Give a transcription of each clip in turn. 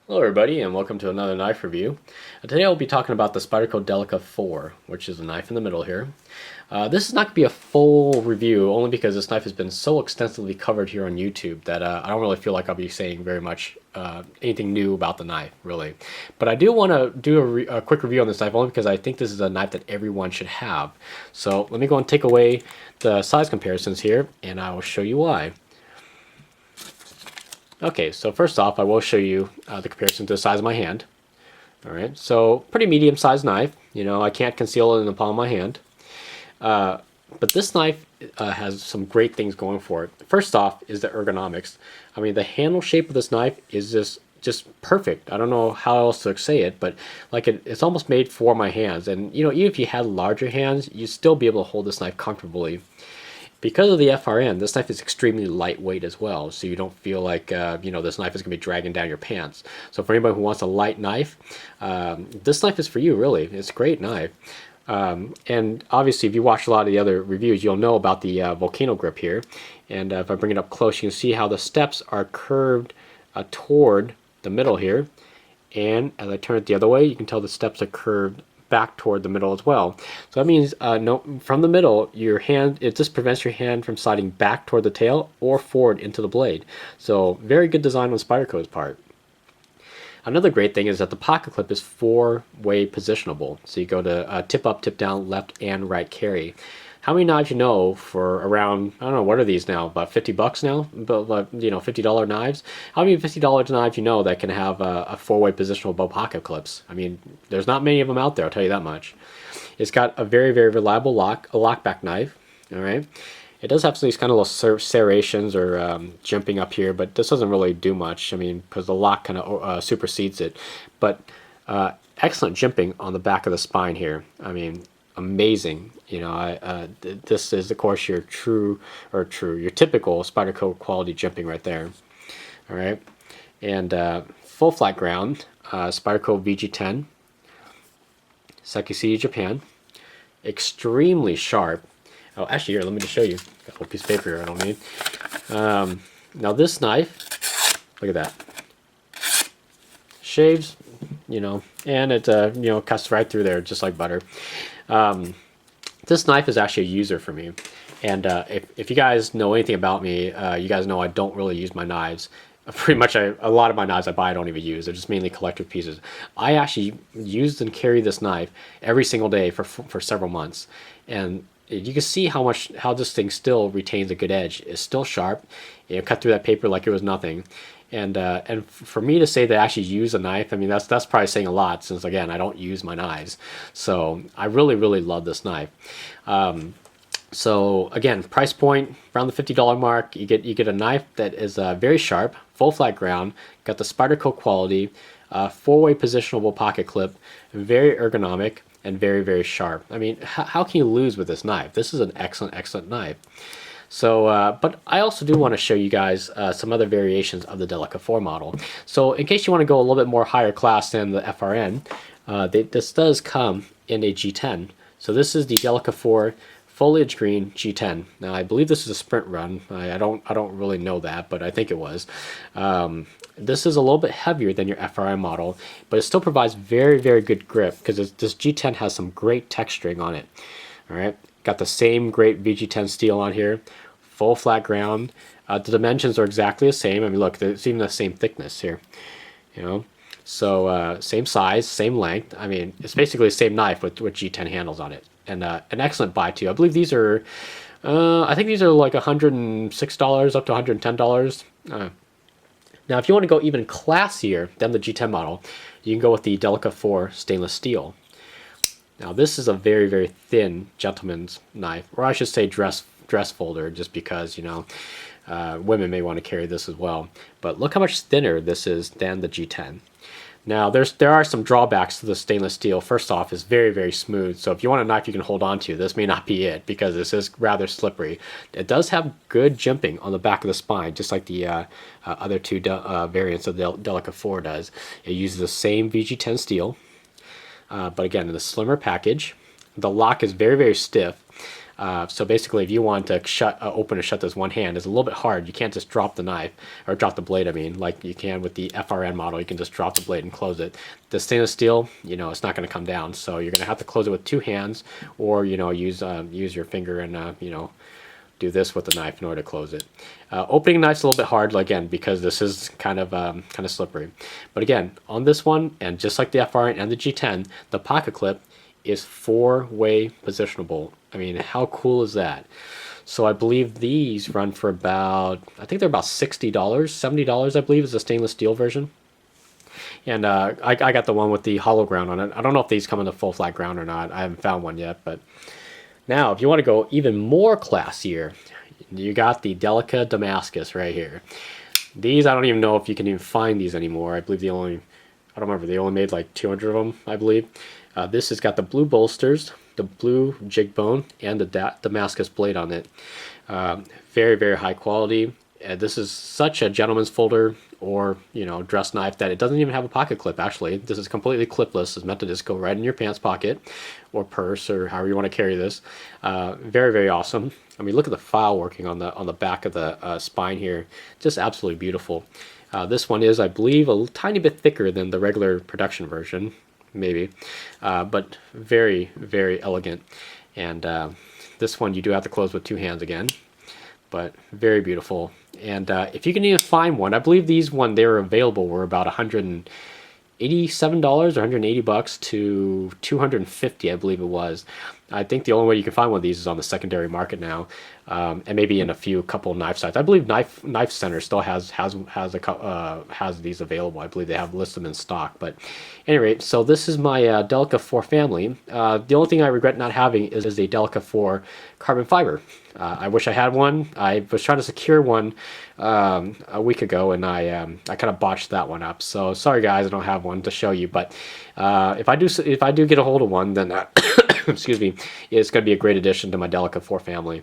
Hello everybody and welcome to another knife review. Today I'll be talking about the Spyderco Delica 4, which is the knife in the middle here. This is not going to be a full review only because this knife has been so extensively covered here on YouTube that I don't really feel like I'll be saying very much anything new about the knife, really. But I do want to do a quick review on this knife only because I think this is a knife that everyone should have. So let me go and take away the size comparisons here and I will show you why. Okay, so first off, I will show you the comparison to the size of my hand. All right, so pretty medium-sized knife. You know, I can't conceal it in the palm of my hand. But this knife has some great things going for it. First off is the ergonomics. I mean, the handle shape of this knife is just perfect. I don't know how else to say it, but like it's almost made for my hands. And you know, even if you had larger hands, you'd still be able to hold this knife comfortably. Because of the FRN, this knife is extremely lightweight as well, so you don't feel like you know, this knife is going to be dragging down your pants. So for anybody who wants a light knife, this knife is for you, really. It's a great knife. And obviously, if you watch a lot of the other reviews, you'll know about the volcano grip here. And if I bring it up close, you can see how the steps are curved toward the middle here. And as I turn it the other way, you can tell the steps are curved back toward the middle as well. So that means no, from the middle, your hand, it just prevents your hand from sliding back toward the tail or forward into the blade. So very good design on Spyderco's part. Another great thing is that the pocket clip is four-way positionable. So you go to tip up, tip down, left and right carry. How many knives you know for around, I don't know, what are these now, about 50 bucks now? But you know, $50 knives? How many $50 knives you know that can have a four-way positional bow pocket clips? I mean, there's not many of them out there, I'll tell you that much. It's got a very, very reliable lockback knife, all right? It does have these kind of little serrations or jimping up here, but this doesn't really do much, I mean, because the lock kind of supersedes it. But excellent jimping on the back of the spine here. I mean, amazing. You know, this is of course your your typical Spyderco quality jimping right there. All right, and full flat ground Spyderco VG10, Sekisei, Japan. Extremely sharp. Oh, actually, here, let me just show you. Got a little piece of paper here I don't need. Now this knife, look at that. Shaves, you know, and it you know, cuts right through there just like butter. This knife is actually a user for me, and if you guys know anything about me, you guys know I don't really use my knives. Pretty much a lot of my knives I buy I don't even use. They're just mainly collector's pieces. I actually used and carry this knife every single day for several months, and you can see how this thing still retains a good edge. It's still sharp. You know, cut through that paper like it was nothing. And for me to say that I actually use a knife, I mean, that's probably saying a lot, since again I don't use my knives. So I really love this knife. So again, price point around the $50 mark. You get a knife that is very sharp, full flat ground, got the Spyderco quality, four-way positionable pocket clip, very ergonomic, and very sharp. I mean, how can you lose with this knife? This is an excellent knife. So, but I also do want to show you guys some other variations of the Delica 4 model. So in case you want to go a little bit more higher class than the FRN, this does come in a G10. So this is the Delica 4 foliage green G10. Now I believe this is a sprint run. I don't really know that, but I think it was. This is a little bit heavier than your FRN model, but it still provides very good grip because this G10 has some great texturing on it. All right. Got the same great VG10 steel on here, full flat ground. The dimensions are exactly the same. I mean, look, it's even the same thickness here, you know. So same size, same length. I mean, it's basically the same knife with G10 handles on it, and an excellent buy too. I believe these are, I think these are like $106 up to $110. Now, if you want to go even classier than the G10 model, you can go with the Delica 4 stainless steel. Now this is a very thin gentleman's knife, or I should say dress folder, just because, you know, women may want to carry this as well. But look how much thinner this is than the G10. Now there are some drawbacks to the stainless steel. First off, it's very smooth. So if you want a knife you can hold on to, this may not be it because this is rather slippery. It does have good jimping on the back of the spine, just like the other two variants of the Delica 4 does. It uses the same VG10 steel. But again, in the slimmer package, the lock is very stiff. So basically, if you want to open and shut this one hand, it's a little bit hard. You can't just drop the knife, or drop the blade, I mean, like you can with the FRN model. You can just drop the blade and close it. The stainless steel, you know, it's not going to come down. So you're going to have to close it with two hands, or, you know, use your finger and, you know, do this with the knife in order to close it. Opening knife's a little bit hard, again, because this is kind of slippery. But again, on this one, and just like the FRN and the G10, the pocket clip is 4-way positionable. I mean, how cool is that? So I believe these run for about, I think they're about $60, $70, I believe, is the stainless steel version. And I got the one with the hollow ground on it. I don't know if these come in the full flat ground or not. I haven't found one yet, but now, if you want to go even more classier, you got the Delica Damascus right here. These, I don't even know if you can even find these anymore. I believe I don't remember, they only made like 200 of them, I believe. This has got the blue bolsters, the blue jig bone, and the Damascus blade on it. Very, very high quality. This is such a gentleman's folder, or, you know, dress knife, that it doesn't even have a pocket clip. Actually, this is completely clipless. It's meant to just go right in your pants pocket or purse, or however you want to carry this. Very, very awesome. I mean, look at the file working on the back of the spine here. Just absolutely beautiful. This one is, I believe, a tiny bit thicker than the regular production version, maybe, but very, very elegant. And this one you do have to close with two hands again, but very beautiful. And if you can even find one, I believe these they were available were about $187 or $180 to $250, I believe it was. I think the only way you can find one of these is on the secondary market now, and maybe in a couple knife sites. I believe Knife Center still has these available. I believe they have listed them in stock. But at any rate, so this is my Delica 4 family. The only thing I regret not having is the Delica 4 carbon fiber. I wish I had one. I was trying to secure one a week ago, and I kind of botched that one up. So sorry guys, I don't have one to show you. But if I do get a hold of one, then excuse me, it's going to be a great addition to my Delica 4 family.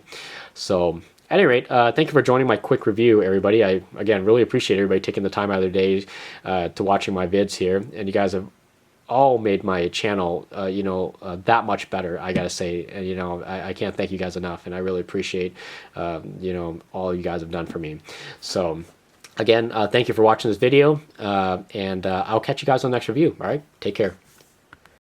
So at any rate, thank you for joining my quick review, everybody. I, again, really appreciate everybody taking the time out of their days to watching my vids here. And you guys have all made my channel, that much better, I gotta say. And, you know, I can't thank you guys enough. And I really appreciate, all you guys have done for me. So, again, thank you for watching this video. And I'll catch you guys on the next review. All right? Take care.